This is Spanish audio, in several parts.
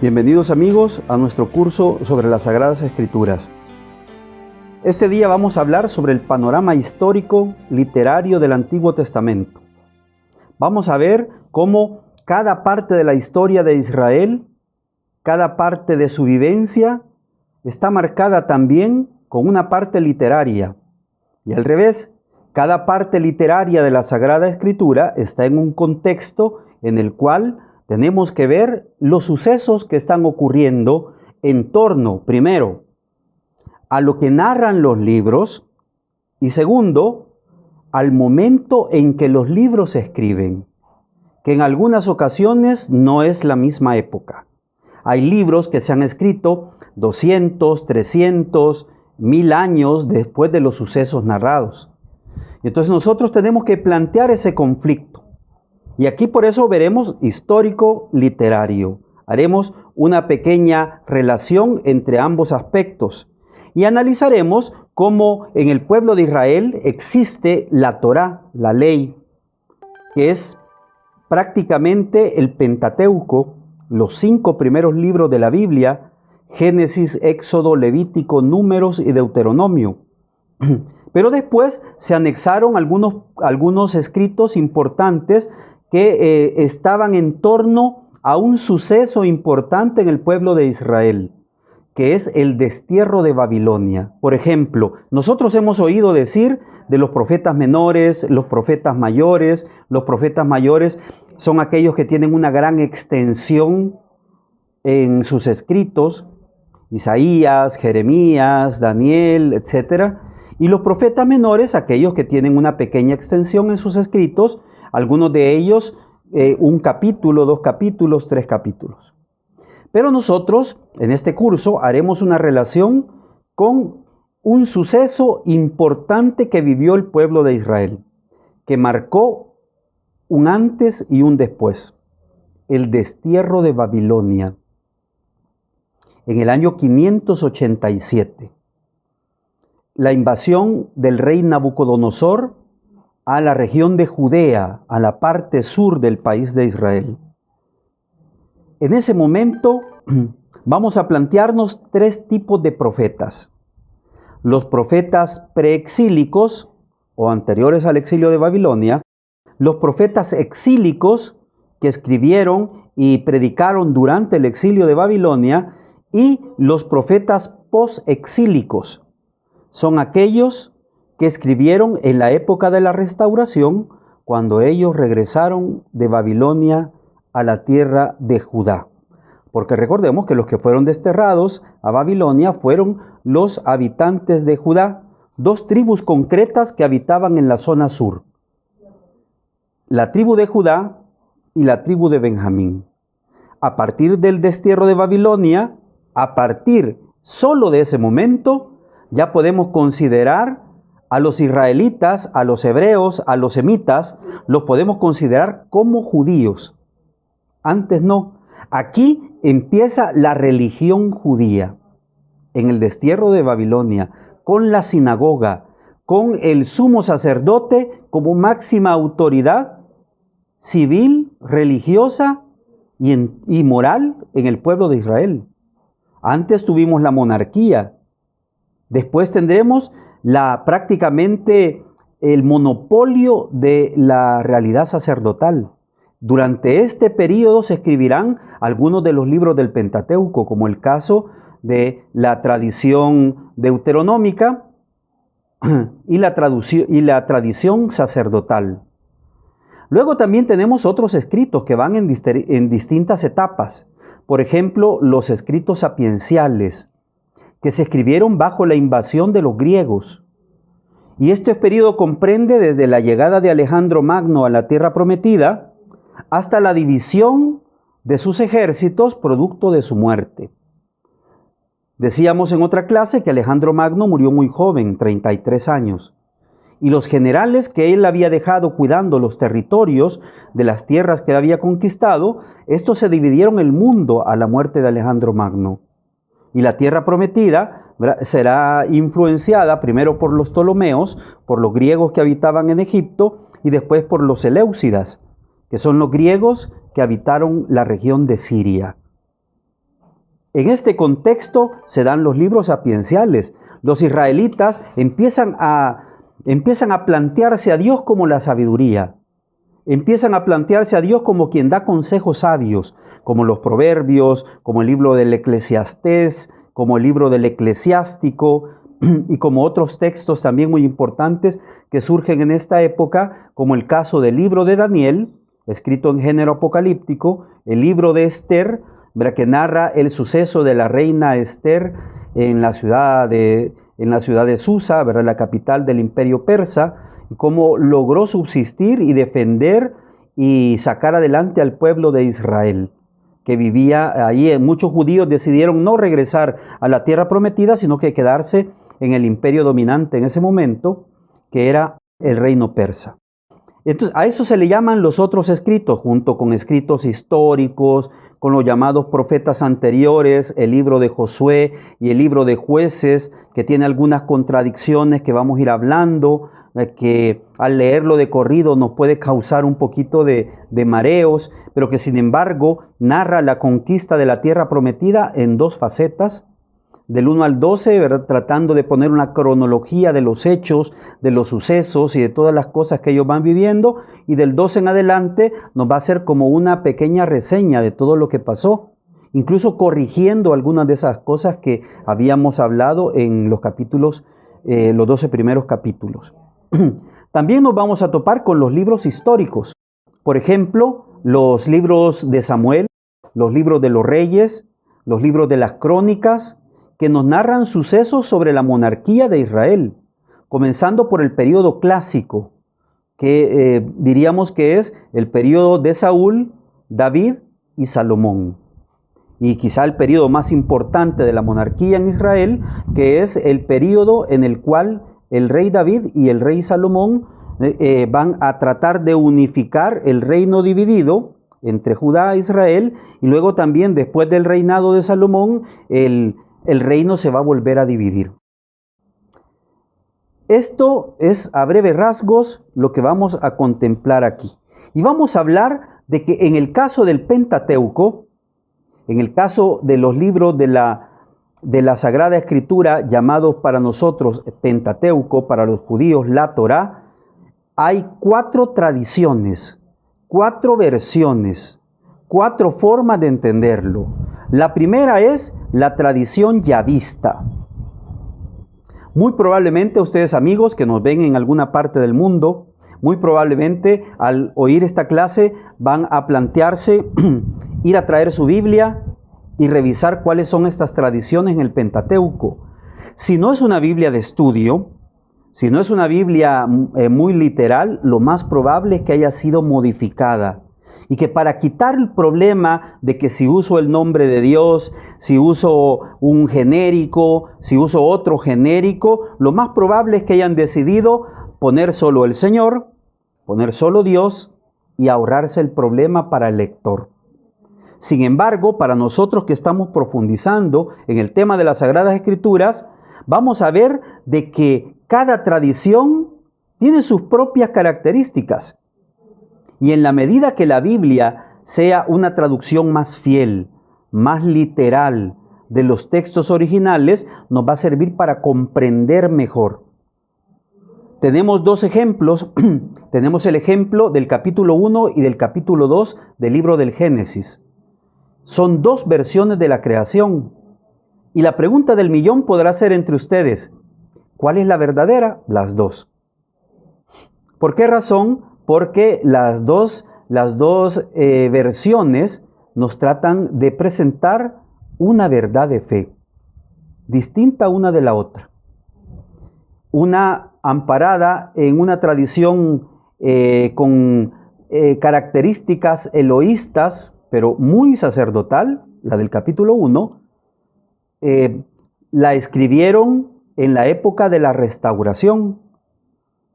Bienvenidos amigos a nuestro curso sobre las Sagradas Escrituras. Este día vamos a hablar sobre el panorama histórico literario del Antiguo Testamento. Vamos a ver cómo cada parte de la historia de Israel, cada parte de su vivencia, está marcada también con una parte literaria. Y al revés, cada parte literaria de la Sagrada Escritura está en un contexto en el cual tenemos que ver los sucesos que están ocurriendo en torno, primero, a lo que narran los libros y segundo, al momento en que los libros se escriben, que en algunas ocasiones no es la misma época. Hay libros que se han escrito 200, 300, 1000 años después de los sucesos narrados. Entonces nosotros tenemos que plantear ese conflicto. Y aquí por eso veremos histórico-literario. Haremos una pequeña relación entre ambos aspectos. Y analizaremos cómo en el pueblo de Israel existe la Torá, la ley, que es prácticamente el Pentateuco, los 5 primeros libros de la Biblia, Génesis, Éxodo, Levítico, Números y Deuteronomio. Pero después se anexaron algunos escritos importantes que estaban en torno a un suceso importante en el pueblo de Israel, que es el destierro de Babilonia. Por ejemplo, nosotros hemos oído decir de los profetas menores, los profetas mayores. Los profetas mayores son aquellos que tienen una gran extensión en sus escritos, Isaías, Jeremías, Daniel, etc. Y los profetas menores, aquellos que tienen una pequeña extensión en sus escritos, algunos de ellos un capítulo, 2 capítulos, 3 capítulos. Pero nosotros en este curso haremos una relación con un suceso importante que vivió el pueblo de Israel, que marcó un antes y un después, el destierro de Babilonia, en el año 587. La invasión del rey Nabucodonosor a la región de Judea, a la parte sur del país de Israel. En ese momento vamos a plantearnos 3 tipos de profetas. Los profetas preexílicos o anteriores al exilio de Babilonia, los profetas exílicos que escribieron y predicaron durante el exilio de Babilonia y los profetas posexílicos. Son aquellos que escribieron en la época de la restauración, cuando ellos regresaron de Babilonia a la tierra de Judá. Porque recordemos que los que fueron desterrados a Babilonia fueron los habitantes de Judá, 2 tribus concretas que habitaban en la zona sur: la tribu de Judá y la tribu de Benjamín. A partir del destierro de Babilonia, a partir solo de ese momento, ya podemos considerar a los israelitas, a los hebreos, a los semitas, los podemos considerar como judíos. Antes no. Aquí empieza la religión judía. En el destierro de Babilonia, con la sinagoga, con el sumo sacerdote como máxima autoridad civil, religiosa y moral en el pueblo de Israel. Antes tuvimos la monarquía. Después tendremos prácticamente el monopolio de la realidad sacerdotal. Durante este periodo se escribirán algunos de los libros del Pentateuco, como el caso de la tradición deuteronómica y la tradición sacerdotal. Luego también tenemos otros escritos que van en distintas etapas. Por ejemplo, los escritos sapienciales, que se escribieron bajo la invasión de los griegos. Y este periodo comprende desde la llegada de Alejandro Magno a la tierra prometida hasta la división de sus ejércitos producto de su muerte. Decíamos en otra clase que Alejandro Magno murió muy joven, 33 años. Y los generales que él había dejado cuidando los territorios de las tierras que él había conquistado, estos se dividieron el mundo a la muerte de Alejandro Magno. Y la tierra prometida será influenciada primero por los Ptolomeos, por los griegos que habitaban en Egipto, y después por los Seleucidas, que son los griegos que habitaron la región de Siria. En este contexto se dan los libros sapienciales. Los israelitas empiezan a plantearse a Dios como la sabiduría. Empiezan a plantearse a Dios como quien da consejos sabios, como los Proverbios, como el libro del Eclesiastés, como el libro del Eclesiástico y como otros textos también muy importantes que surgen en esta época, como el caso del libro de Daniel, escrito en género apocalíptico, el libro de Esther, que narra el suceso de la reina Esther en la ciudad de Susa, la capital del imperio persa, y cómo logró subsistir y defender y sacar adelante al pueblo de Israel, que vivía allí. Muchos judíos decidieron no regresar a la tierra prometida, sino que quedarse en el imperio dominante en ese momento, que era el reino persa. Entonces, a eso se le llaman los otros escritos, junto con escritos históricos, con los llamados profetas anteriores, el libro de Josué y el libro de Jueces, que tiene algunas contradicciones que vamos a ir hablando, que al leerlo de corrido nos puede causar un poquito de mareos, pero que sin embargo narra la conquista de la tierra prometida en dos facetas, del 1 al 12, tratando de poner una cronología de los hechos, de los sucesos y de todas las cosas que ellos van viviendo, y del 12 en adelante nos va a hacer como una pequeña reseña de todo lo que pasó, incluso corrigiendo algunas de esas cosas que habíamos hablado en los capítulos, los 12 primeros capítulos. También nos vamos a topar con los libros históricos, por ejemplo, los libros de Samuel, los libros de los reyes, los libros de las crónicas, que nos narran sucesos sobre la monarquía de Israel, comenzando por el periodo clásico, que diríamos que es el periodo de Saúl, David y Salomón. Y quizá el periodo más importante de la monarquía en Israel, que es el periodo en el cual el rey David y el rey Salomón van a tratar de unificar el reino dividido entre Judá e Israel, y luego también después del reinado de Salomón, el reino se va a volver a dividir. Esto es a breves rasgos lo que vamos a contemplar aquí. Y vamos a hablar de que en el caso del Pentateuco, en el caso de los libros de la Sagrada Escritura, llamados para nosotros Pentateuco, para los judíos la Torá, hay 4 tradiciones, 4 versiones, 4 formas de entenderlo. La primera es la tradición yavista. Muy probablemente ustedes, amigos que nos ven en alguna parte del mundo, muy probablemente al oír esta clase van a plantearse ir a traer su Biblia y revisar cuáles son estas tradiciones en el Pentateuco. Si no es una Biblia de estudio, si no es una Biblia muy literal, lo más probable es que haya sido modificada. Y que para quitar el problema de que si uso el nombre de Dios, si uso un genérico, si uso otro genérico, lo más probable es que hayan decidido poner solo el Señor, poner solo Dios y ahorrarse el problema para el lector. Sin embargo, para nosotros que estamos profundizando en el tema de las Sagradas Escrituras, vamos a ver de que cada tradición tiene sus propias características. Y en la medida que la Biblia sea una traducción más fiel, más literal de los textos originales, nos va a servir para comprender mejor. Tenemos 2 ejemplos. Tenemos el ejemplo del capítulo 1 y del capítulo 2 del libro del Génesis. Son 2 versiones de la creación. Y la pregunta del millón podrá ser entre ustedes: ¿cuál es la verdadera? Las 2. ¿Por qué razón? Porque las dos versiones nos tratan de presentar una verdad de fe, distinta una de la otra. Una amparada en una tradición con características eloístas, pero muy sacerdotal, la del capítulo 1, la escribieron en la época de la Restauración,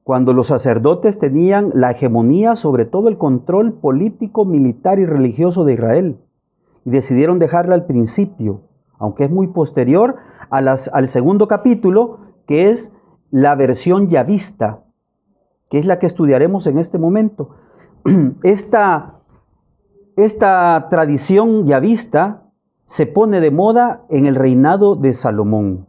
cuando los sacerdotes tenían la hegemonía sobre todo el control político, militar y religioso de Israel, y decidieron dejarla al principio, aunque es muy posterior al segundo capítulo, que es la versión yavista, que es la que estudiaremos en este momento. Esta tradición yavista se pone de moda en el reinado de Salomón.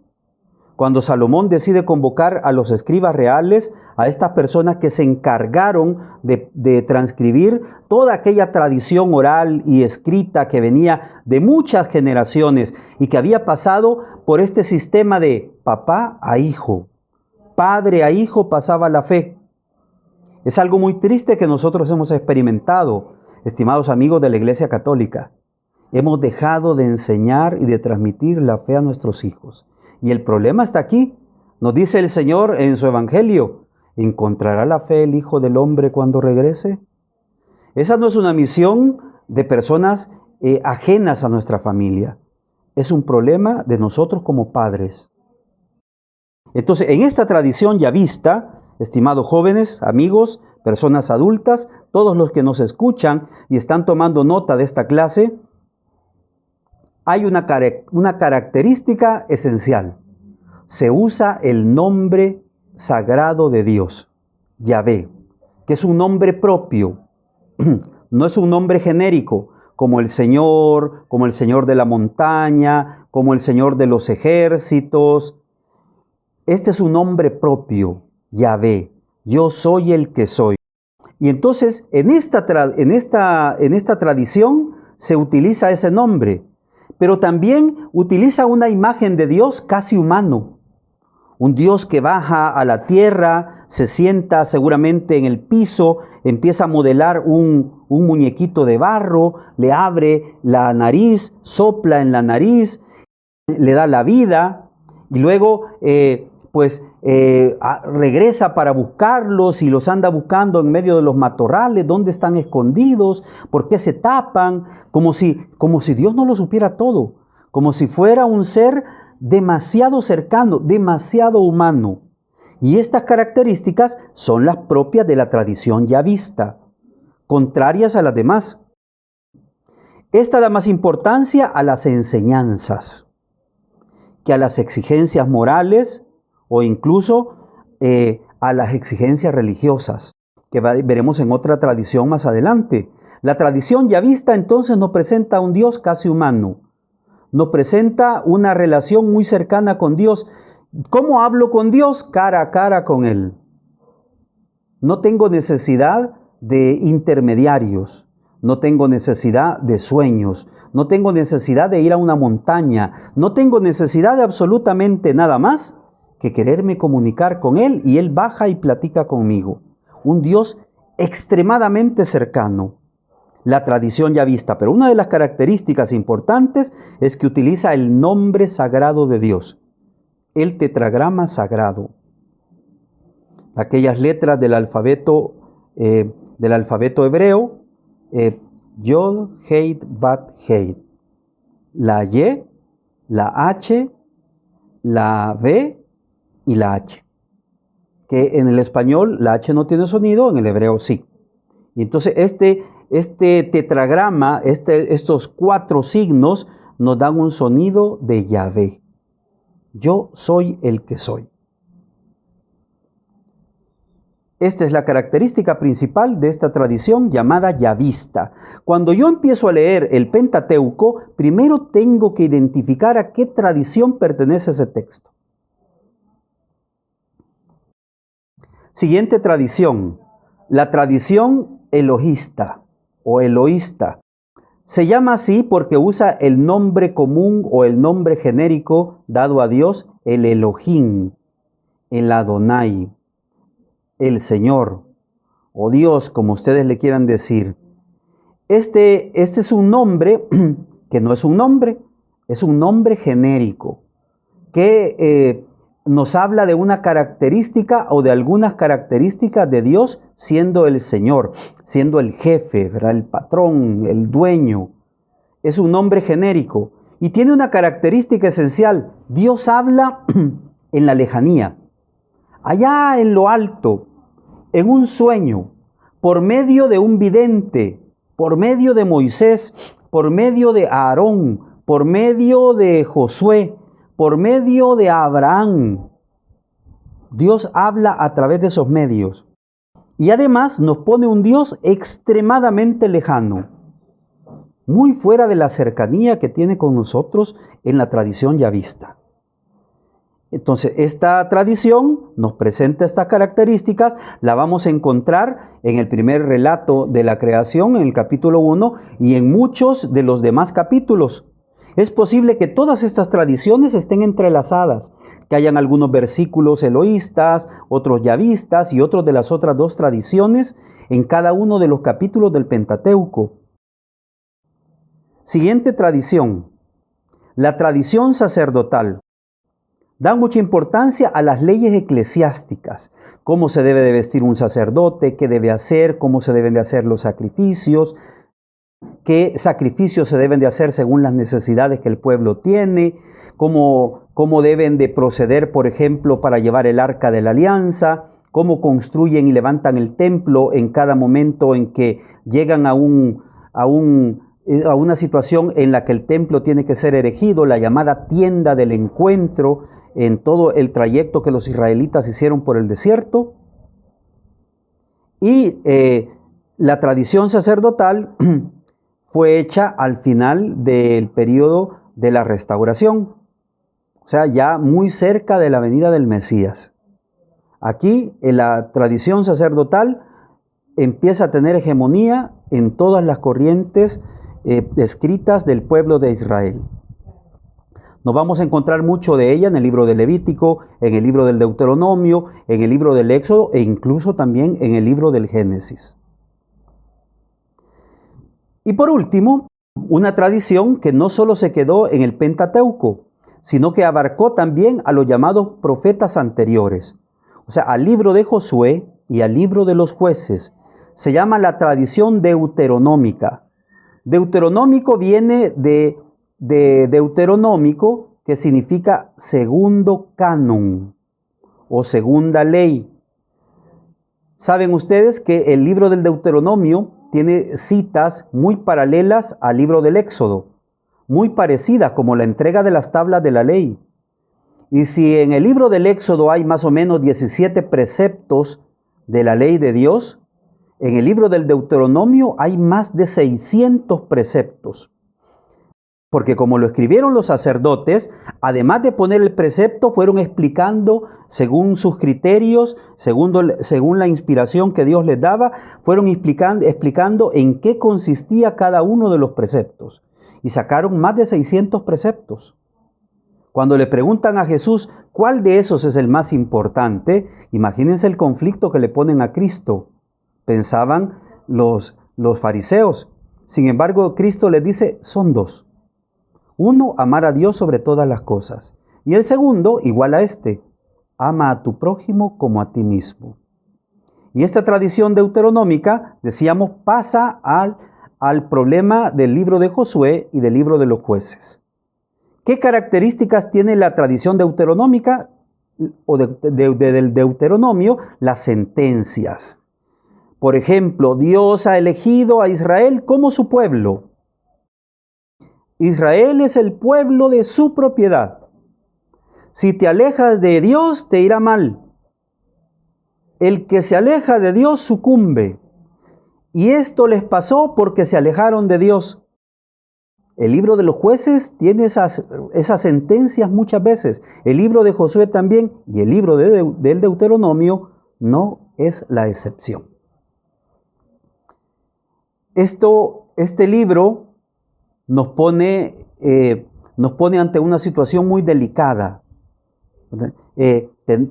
Cuando Salomón decide convocar a los escribas reales, a estas personas que se encargaron de transcribir toda aquella tradición oral y escrita que venía de muchas generaciones y que había pasado por este sistema de papá a hijo, padre a hijo pasaba la fe. Es algo muy triste que nosotros hemos experimentado, estimados amigos de la Iglesia Católica. Hemos dejado de enseñar y de transmitir la fe a nuestros hijos. Y el problema está aquí. Nos dice el Señor en su Evangelio: ¿encontrará la fe el Hijo del Hombre cuando regrese? Esa no es una misión de personas ajenas a nuestra familia. Es un problema de nosotros como padres. Entonces, en esta tradición ya vista, estimados jóvenes, amigos, personas adultas, todos los que nos escuchan y están tomando nota de esta clase, hay una característica esencial. Se usa el nombre sagrado de Dios, Yahvé, que es un nombre propio. No es un nombre genérico, como el Señor de la montaña, como el Señor de los ejércitos. Este es un nombre propio, Yahvé. Yo soy el que soy. Y entonces, en esta tradición se utiliza ese nombre, pero también utiliza una imagen de Dios casi humano. Un Dios que baja a la tierra, se sienta seguramente en el piso, empieza a modelar un muñequito de barro, le abre la nariz, sopla en la nariz, le da la vida y luego regresa para buscarlos y los anda buscando en medio de los matorrales. ¿Dónde están escondidos? ¿Por qué se tapan? Como si Dios no lo supiera todo, como si fuera un ser demasiado cercano, demasiado humano. Y estas características son las propias de la tradición ya vista, contrarias a las demás. Esta da más importancia a las enseñanzas que a las exigencias morales o incluso a las exigencias religiosas, que veremos en otra tradición más adelante. La tradición ya vista entonces nos presenta a un Dios casi humano, nos presenta una relación muy cercana con Dios. ¿Cómo hablo con Dios? Cara a cara con Él. No tengo necesidad de intermediarios, no tengo necesidad de sueños, no tengo necesidad de ir a una montaña, no tengo necesidad de absolutamente nada más que quererme comunicar con Él y Él baja y platica conmigo. Un Dios extremadamente cercano. La tradición ya vista, pero una de las características importantes es que utiliza el nombre sagrado de Dios, el tetragrama sagrado. Aquellas letras del alfabeto hebreo, Yod, Heit, Bat, Heit. La Y, la H, la B y la H. Que en el español la H no tiene sonido, en el hebreo sí. Y entonces este tetragrama, estos 4 signos nos dan un sonido de Yahvé. Yo soy el que soy. Esta es la característica principal de esta tradición llamada yavista. Cuando yo empiezo a leer el Pentateuco, primero tengo que identificar a qué tradición pertenece ese texto. Siguiente tradición, la tradición elohista o eloísta. Se llama así porque usa el nombre común o el nombre genérico dado a Dios, el Elohim, el Adonai, el Señor, o Dios, como ustedes le quieran decir. Este es un nombre que no es un nombre, es un nombre genérico, que nos habla de una característica o de algunas características de Dios siendo el Señor, siendo el jefe, ¿verdad? El patrón, el dueño. Es un nombre genérico y tiene una característica esencial. Dios habla en la lejanía, allá en lo alto, en un sueño, por medio de un vidente, por medio de Moisés, por medio de Aarón, por medio de Josué, por medio de Abraham. Dios habla a través de esos medios. Y además nos pone un Dios extremadamente lejano. muy fuera de la cercanía que tiene con nosotros en la tradición yavista. Entonces, esta tradición nos presenta estas características, la vamos a encontrar en el primer relato de la creación, en el capítulo 1, y en muchos de los demás capítulos. Es posible que todas estas tradiciones estén entrelazadas, que hayan algunos versículos eloístas, otros yavistas y otros de las otras dos tradiciones en cada uno de los capítulos del Pentateuco. Siguiente tradición, la tradición sacerdotal. Da mucha importancia a las leyes eclesiásticas, cómo se debe de vestir un sacerdote, qué debe hacer, cómo se deben de hacer los sacrificios, qué sacrificios se deben de hacer según las necesidades que el pueblo tiene, cómo deben de proceder, por ejemplo, para llevar el arca de la alianza, cómo construyen y levantan el templo en cada momento en que llegan a una situación en la que el templo tiene que ser erigido, la llamada tienda del encuentro, en todo el trayecto que los israelitas hicieron por el desierto. Y la tradición sacerdotal fue hecha al final del periodo de la restauración, o sea, ya muy cerca de la venida del Mesías. Aquí la tradición sacerdotal empieza a tener hegemonía en todas las corrientes escritas del pueblo de Israel. Nos vamos a encontrar mucho de ella en el libro del Levítico, en el libro del Deuteronomio, en el libro del Éxodo e incluso también en el libro del Génesis. Y por último, una tradición que no solo se quedó en el Pentateuco, sino que abarcó también a los llamados profetas anteriores, o sea, al libro de Josué y al libro de los jueces. Se llama la tradición deuteronómica. Deuteronómico viene de deuteronómico, que significa segundo canon o segunda ley. Saben ustedes que el libro del Deuteronomio tiene citas muy paralelas al libro del Éxodo, muy parecidas, como la entrega de las tablas de la ley. Y si en el libro del Éxodo hay más o menos 17 preceptos de la ley de Dios, en el libro del Deuteronomio hay más de 600 preceptos. Porque como lo escribieron los sacerdotes, además de poner el precepto, fueron explicando según sus criterios, según la inspiración que Dios les daba, fueron explicando en qué consistía cada uno de los preceptos. Y sacaron más de 600 preceptos. Cuando le preguntan a Jesús cuál de esos es el más importante, imagínense el conflicto que le ponen a Cristo. Pensaban los fariseos. Sin embargo, Cristo les dice, son dos. Uno, amar a Dios sobre todas las cosas. Y el segundo, igual a este, ama a tu prójimo como a ti mismo. Y esta tradición deuteronómica, decíamos, pasa al problema del libro de Josué y del libro de los jueces. ¿Qué características tiene la tradición deuteronómica o del Deuteronomio? Las sentencias. Por ejemplo, Dios ha elegido a Israel como su pueblo. Israel es el pueblo de su propiedad. Si te alejas de Dios, te irá mal. El que se aleja de Dios sucumbe. Y esto les pasó porque se alejaron de Dios. El libro de los jueces tiene esas sentencias muchas veces. El libro de Josué también y el libro del Deuteronomio no es la excepción. Este libro nos pone ante una situación muy delicada.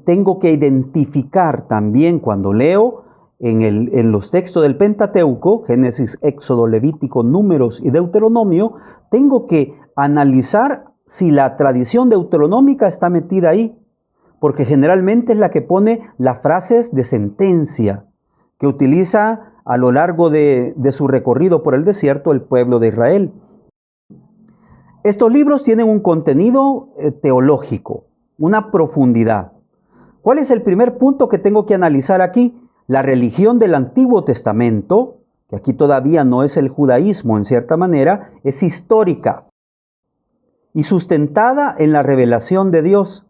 Tengo que identificar también cuando leo en los textos del Pentateuco, Génesis, Éxodo, Levítico, Números y Deuteronomio, tengo que analizar si la tradición deuteronómica está metida ahí, porque generalmente es la que pone las frases de sentencia que utiliza a lo largo de su recorrido por el desierto el pueblo de Israel. Estos libros tienen un contenido teológico, una profundidad. ¿Cuál es el primer punto que tengo que analizar aquí? La religión del Antiguo Testamento, que aquí todavía no es el judaísmo en cierta manera, es histórica y sustentada en la revelación de Dios.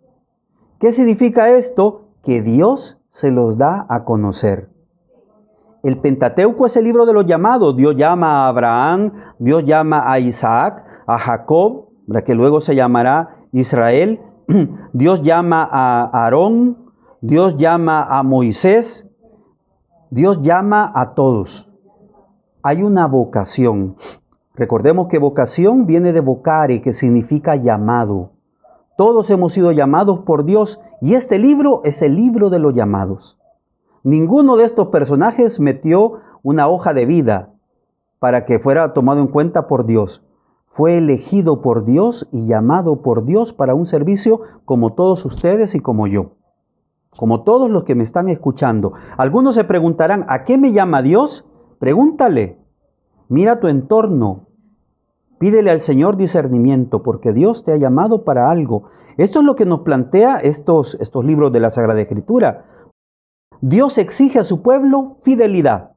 ¿Qué significa esto? Que Dios se los da a conocer. El Pentateuco es el libro de los llamados. Dios llama a Abraham, Dios llama a Isaac, a Jacob, que luego se llamará Israel. Dios llama a Aarón, Dios llama a Moisés, Dios llama a todos. Hay una vocación. Recordemos que vocación viene de vocare, que significa llamado. Todos hemos sido llamados por Dios y este libro es el libro de los llamados. Ninguno de estos personajes metió una hoja de vida para que fuera tomado en cuenta por Dios. Fue elegido por Dios y llamado por Dios para un servicio como todos ustedes y como yo. Como todos los que me están escuchando. Algunos se preguntarán, ¿a qué me llama Dios? Pregúntale. Mira tu entorno. Pídele al Señor discernimiento porque Dios te ha llamado para algo. Esto es lo que nos plantea estos libros de la Sagrada Escritura. Dios exige a su pueblo fidelidad.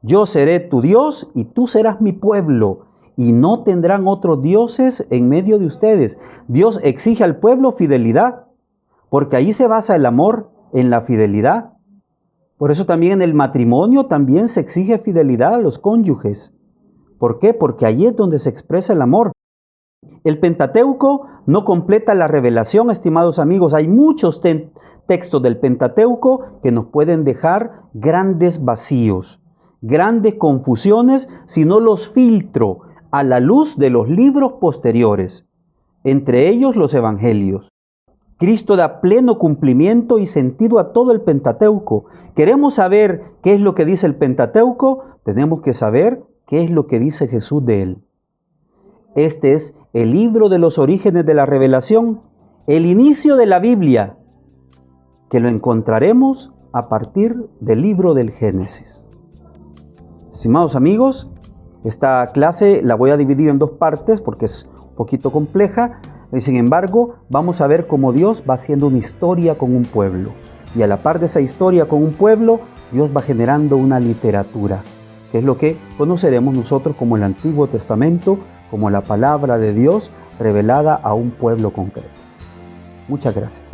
Yo seré tu Dios y tú serás mi pueblo, y no tendrán otros dioses en medio de ustedes. Dios exige al pueblo fidelidad, porque ahí se basa el amor, en la fidelidad. Por eso también en el matrimonio también se exige fidelidad a los cónyuges. ¿Por qué? Porque ahí es donde se expresa el amor. El Pentateuco no completa la revelación, estimados amigos. Hay muchos textos del Pentateuco que nos pueden dejar grandes vacíos, grandes confusiones si no los filtro a la luz de los libros posteriores, entre ellos los Evangelios. Cristo da pleno cumplimiento y sentido a todo el Pentateuco. ¿Queremos saber qué es lo que dice el Pentateuco? Tenemos que saber qué es lo que dice Jesús de él. Este es el libro de los orígenes de la revelación, el inicio de la Biblia, que lo encontraremos a partir del libro del Génesis. Estimados amigos, esta clase la voy a dividir en dos partes porque es un poquito compleja. Sin embargo, vamos a ver cómo Dios va haciendo una historia con un pueblo. Y a la par de esa historia con un pueblo, Dios va generando una literatura, que es lo que conoceremos nosotros como el Antiguo Testamento, como la palabra de Dios revelada a un pueblo concreto. Muchas gracias.